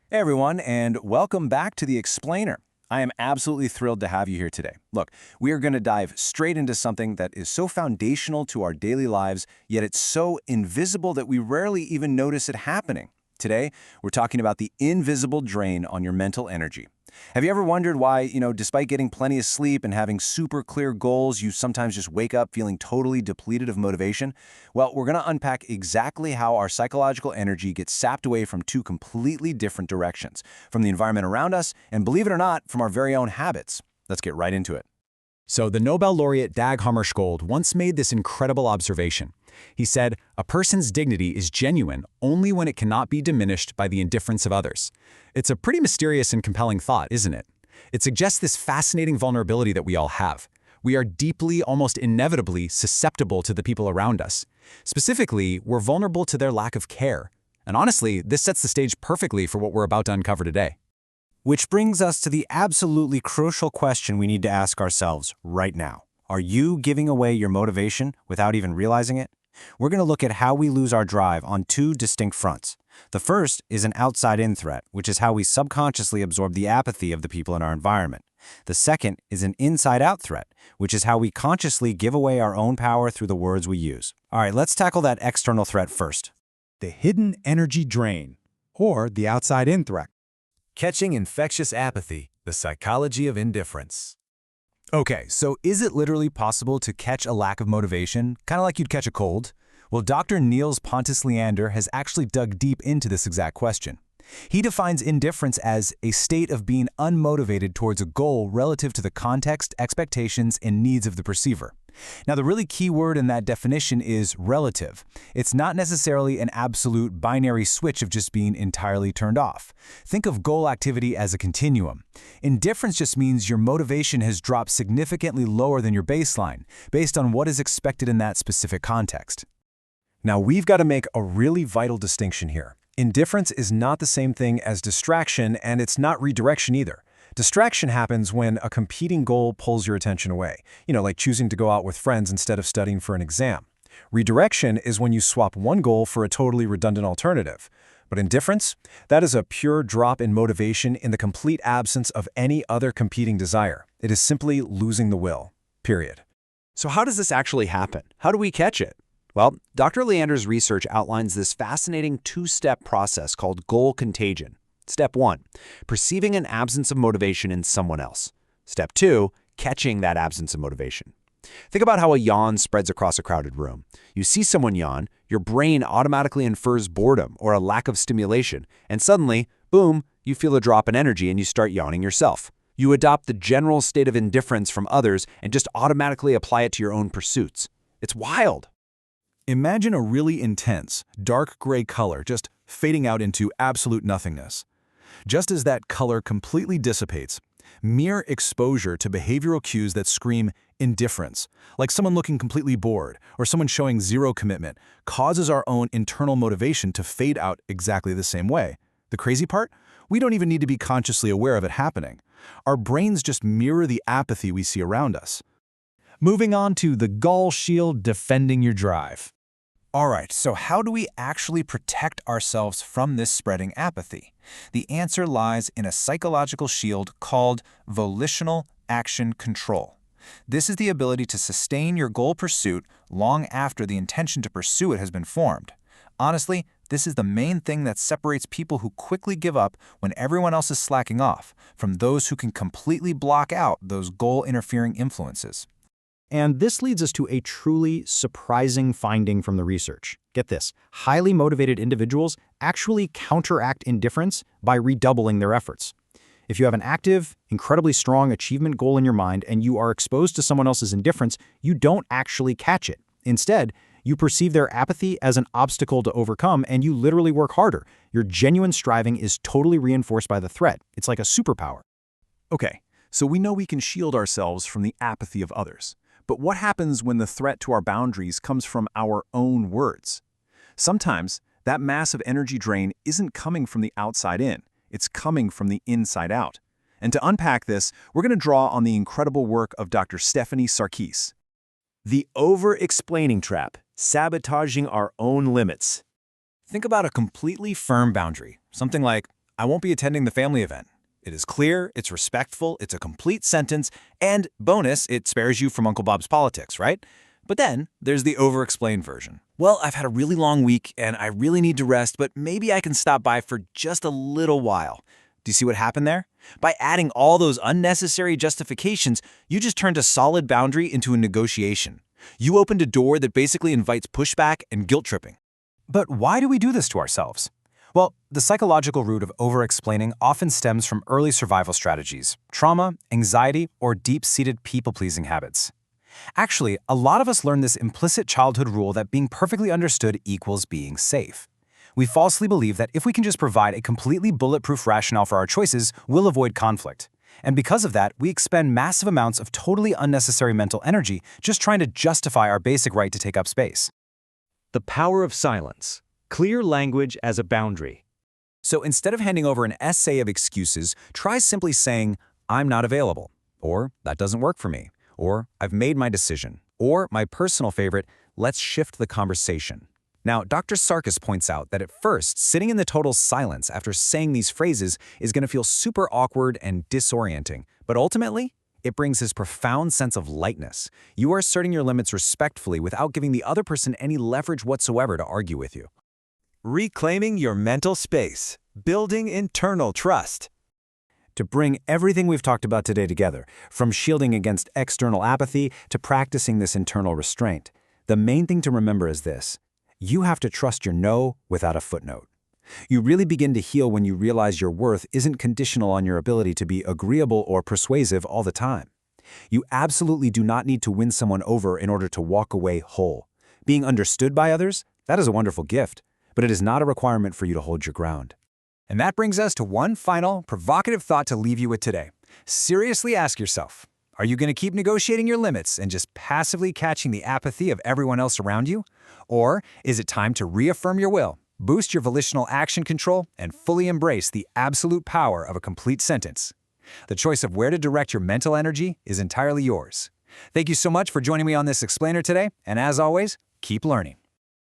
Hey everyone, and welcome back to The Explainer. I am absolutely thrilled to have you here today. Look, we are going to dive straight into something that is so foundational to our daily lives, yet it's so invisible that we rarely even notice it happening. Today, we're talking about the invisible drain on your mental energy. Have you ever wondered why, despite getting plenty of sleep and having super clear goals, you sometimes just wake up feeling totally depleted of motivation? Well, we're going to unpack exactly how our psychological energy gets sapped away from two completely different directions, from the environment around us, and believe it or not, from our very own habits. Let's get right into it. So the Nobel laureate Dag Hammarskjöld once made this incredible observation. He said, "A person's dignity is genuine only when it cannot be diminished by the indifference of others." It's a pretty mysterious and compelling thought, isn't it? It suggests this fascinating vulnerability that we all have. We are deeply, almost inevitably, susceptible to the people around us. Specifically, we're vulnerable to their lack of care. And honestly, this sets the stage perfectly for what we're about to uncover today. Which brings us to the absolutely crucial question we need to ask ourselves right now. Are you giving away your motivation without even realizing it? We're going to look at how we lose our drive on two distinct fronts. The first is an outside-in threat, which is how we subconsciously absorb the apathy of the people in our environment. The second is an inside-out threat, which is how we consciously give away our own power through the words we use. All right, let's tackle that external threat first. The hidden energy drain, or the outside-in threat. Catching infectious apathy, the psychology of indifference. Okay, so is it literally possible to catch a lack of motivation, kind of like you'd catch a cold? Well, Dr. Niels Pontus Leander has actually dug deep into this exact question. He defines indifference as a state of being unmotivated towards a goal relative to the context, expectations, and needs of the perceiver. Now, the really key word in that definition is relative. It's not necessarily an absolute binary switch of just being entirely turned off. Think of goal activity as a continuum. Indifference just means your motivation has dropped significantly lower than your baseline, based on what is expected in that specific context. Now, we've got to make a really vital distinction here. Indifference is not the same thing as distraction, and it's not redirection either. Distraction happens when a competing goal pulls your attention away, like choosing to go out with friends instead of studying for an exam. Redirection is when you swap one goal for a totally redundant alternative. But indifference, that is a pure drop in motivation in the complete absence of any other competing desire. It is simply losing the will, period. So how does this actually happen? How do we catch it? Well, Dr. Leander's research outlines this fascinating two-step process called goal contagion. Step 1, perceiving an absence of motivation in someone else. Step 2, catching that absence of motivation. Think about how a yawn spreads across a crowded room. You see someone yawn, your brain automatically infers boredom or a lack of stimulation, and suddenly, boom, you feel a drop in energy and you start yawning yourself. You adopt the general state of indifference from others and just automatically apply it to your own pursuits. It's wild. Imagine a really intense, dark gray color just fading out into absolute nothingness. Just as that color completely dissipates, mere exposure to behavioral cues that scream indifference, like someone looking completely bored or someone showing zero commitment, causes our own internal motivation to fade out exactly the same way. The crazy part? We don't even need to be consciously aware of it happening. Our brains just mirror the apathy we see around us. Moving on to the gall shield defending your drive. All right, so how do we actually protect ourselves from this spreading apathy? The answer lies in a psychological shield called Volitional Action Control. This is the ability to sustain your goal pursuit long after the intention to pursue it has been formed. Honestly, this is the main thing that separates people who quickly give up when everyone else is slacking off from those who can completely block out those goal-interfering influences. And this leads us to a truly surprising finding from the research. Get this, highly motivated individuals actually counteract indifference by redoubling their efforts. If you have an active, incredibly strong achievement goal in your mind and you are exposed to someone else's indifference, you don't actually catch it. Instead, you perceive their apathy as an obstacle to overcome and you literally work harder. Your genuine striving is totally reinforced by the threat. It's like a superpower. Okay, so we know we can shield ourselves from the apathy of others. But what happens when the threat to our boundaries comes from our own words? Sometimes that massive energy drain isn't coming from the outside in, it's coming from the inside out. And to unpack this, we're going to draw on the incredible work of Dr. Stephanie Sarkis. The over-explaining trap, sabotaging our own limits. Think about a completely firm boundary, something like, I won't be attending the family event. It is clear, it's respectful, it's a complete sentence, and bonus, it spares you from Uncle Bob's politics, right? But then, there's the over-explained version. Well, I've had a really long week, and I really need to rest, but maybe I can stop by for just a little while. Do you see what happened there? By adding all those unnecessary justifications, you just turned a solid boundary into a negotiation. You opened a door that basically invites pushback and guilt-tripping. But why do we do this to ourselves? Well, the psychological root of over-explaining often stems from early survival strategies, trauma, anxiety, or deep-seated people-pleasing habits. Actually, a lot of us learn this implicit childhood rule that being perfectly understood equals being safe. We falsely believe that if we can just provide a completely bulletproof rationale for our choices, we'll avoid conflict. And because of that, we expend massive amounts of totally unnecessary mental energy just trying to justify our basic right to take up space. The power of silence. Clear language as a boundary. So instead of handing over an essay of excuses, try simply saying, I'm not available, or that doesn't work for me, or I've made my decision, or my personal favorite, let's shift the conversation. Now, Dr. Sarkis points out that at first, sitting in the total silence after saying these phrases is going to feel super awkward and disorienting, but ultimately, it brings this profound sense of lightness. You are asserting your limits respectfully without giving the other person any leverage whatsoever to argue with you. Reclaiming your mental space. Building internal trust. To bring everything we've talked about today together, from shielding against external apathy to practicing this internal restraint, the main thing to remember is this. You have to trust your no without a footnote. You really begin to heal when you realize your worth isn't conditional on your ability to be agreeable or persuasive all the time. You absolutely do not need to win someone over in order to walk away whole. Being understood by others, that is a wonderful gift, but it is not a requirement for you to hold your ground. And that brings us to one final, provocative thought to leave you with today. Seriously ask yourself, are you going to keep negotiating your limits and just passively catching the apathy of everyone else around you? Or is it time to reaffirm your will, boost your volitional action control, and fully embrace the absolute power of a complete sentence? The choice of where to direct your mental energy is entirely yours. Thank you so much for joining me on this explainer today, and as always, keep learning.